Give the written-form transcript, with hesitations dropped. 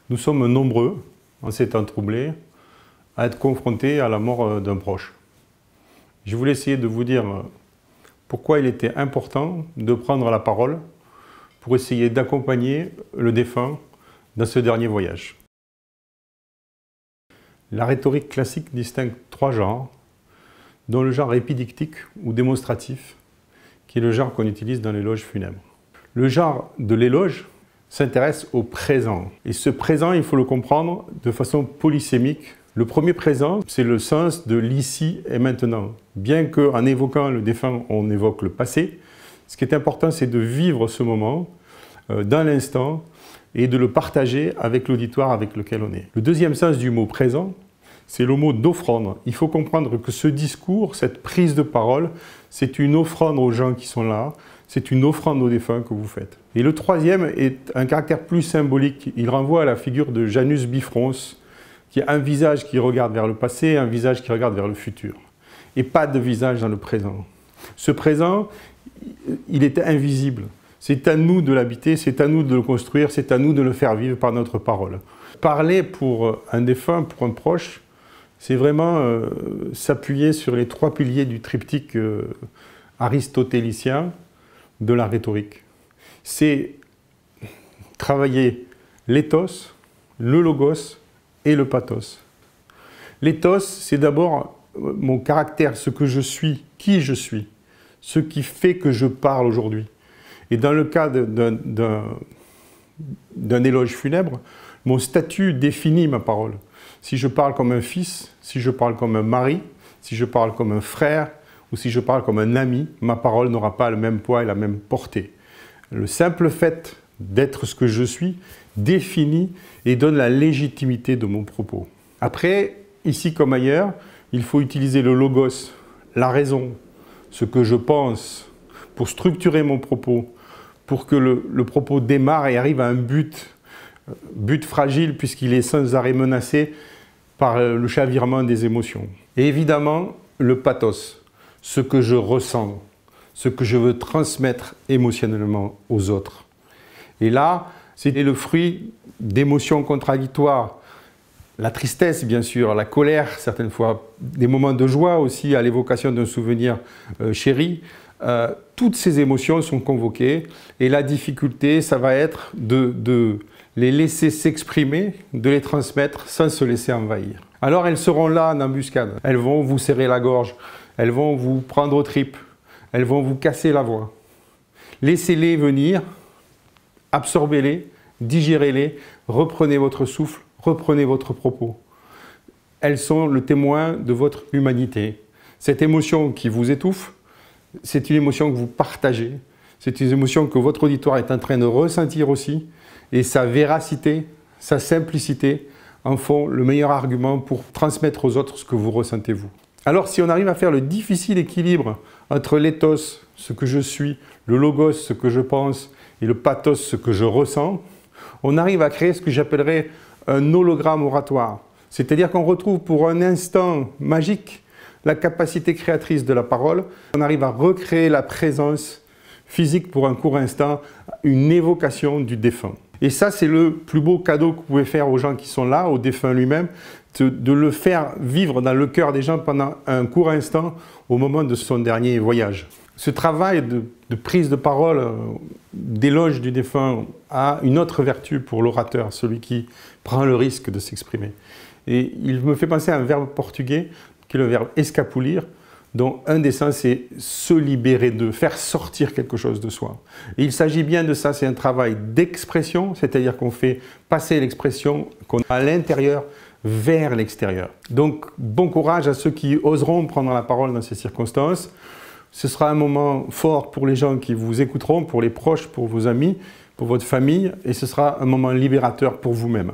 Nous sommes nombreux, en ces temps troublés, à être confrontés à la mort d'un proche. Je voulais essayer de vous dire pourquoi il était important de prendre la parole pour essayer d'accompagner le défunt dans ce dernier voyage. La rhétorique classique distingue trois genres, dont le genre épidictique ou démonstratif, qui est le genre qu'on utilise dans l'éloge funèbre. Le genre de l'éloge s'intéresse au présent. Et ce présent, il faut le comprendre de façon polysémique. Le premier présent, c'est le sens de l'ici et maintenant. Bien qu'en évoquant le défunt, on évoque le passé, ce qui est important, c'est de vivre ce moment dans l'instant et de le partager avec l'auditoire avec lequel on est. Le deuxième sens du mot présent, c'est le mot d'offrande. Il faut comprendre que ce discours, cette prise de parole, c'est une offrande aux gens qui sont là, c'est une offrande aux défunts que vous faites. Et le troisième est un caractère plus symbolique. Il renvoie à la figure de Janus Bifrons, qui a un visage qui regarde vers le passé et un visage qui regarde vers le futur. Et pas de visage dans le présent. Ce présent, il est invisible. C'est à nous de l'habiter, c'est à nous de le construire, c'est à nous de le faire vivre par notre parole. Parler pour un défunt, pour un proche, c'est vraiment s'appuyer sur les trois piliers du triptyque aristotélicien de la rhétorique. C'est travailler l'éthos, le logos et le pathos. L'éthos, c'est d'abord mon caractère, ce que je suis, qui je suis, ce qui fait que je parle aujourd'hui. Et dans le cas d'un éloge funèbre, mon statut définit ma parole. Si je parle comme un fils, si je parle comme un mari, si je parle comme un frère ou si je parle comme un ami, ma parole n'aura pas le même poids et la même portée. Le simple fait d'être ce que je suis définit et donne la légitimité de mon propos. Après, ici comme ailleurs, il faut utiliser le logos, la raison, ce que je pense, pour structurer mon propos, pour que le propos démarre et arrive à un but fragile puisqu'il est sans arrêt menacé par le chavirement des émotions. Et évidemment, le pathos, ce que je ressens, ce que je veux transmettre émotionnellement aux autres. Et là, c'est le fruit d'émotions contradictoires. La tristesse, bien sûr, la colère, certaines fois, des moments de joie aussi à l'évocation d'un souvenir chéri. Toutes ces émotions sont convoquées et la difficulté, ça va être de les laisser s'exprimer, de les transmettre sans se laisser envahir. Alors elles seront là en embuscade, elles vont vous serrer la gorge, elles vont vous prendre aux tripes, elles vont vous casser la voix. Laissez-les venir, absorbez-les, digérez-les, reprenez votre souffle, reprenez votre propos. Elles sont le témoin de votre humanité. Cette émotion qui vous étouffe, c'est une émotion que vous partagez, c'est une émotion que votre auditoire est en train de ressentir aussi, et sa véracité, sa simplicité en font le meilleur argument pour transmettre aux autres ce que vous ressentez vous. Alors si on arrive à faire le difficile équilibre entre l'éthos, ce que je suis, le logos, ce que je pense, et le pathos, ce que je ressens, on arrive à créer ce que j'appellerais un hologramme oratoire. C'est-à-dire qu'on retrouve pour un instant magique la capacité créatrice de la parole. On arrive à recréer la présence physique pour un court instant, une évocation du défunt. Et ça, c'est le plus beau cadeau que vous pouvez faire aux gens qui sont là, au défunt lui-même, de le faire vivre dans le cœur des gens pendant un court instant au moment de son dernier voyage. Ce travail de prise de parole, d'éloge du défunt, a une autre vertu pour l'orateur, celui qui prend le risque de s'exprimer. Et il me fait penser à un verbe portugais, qui est le verbe escapulir, dont un des sens est se libérer de, faire sortir quelque chose de soi. Et il s'agit bien de ça, c'est un travail d'expression, c'est-à-dire qu'on fait passer l'expression qu'on a à l'intérieur vers l'extérieur. Donc bon courage à ceux qui oseront prendre la parole dans ces circonstances. Ce sera un moment fort pour les gens qui vous écouteront, pour les proches, pour vos amis, pour votre famille, et ce sera un moment libérateur pour vous-même.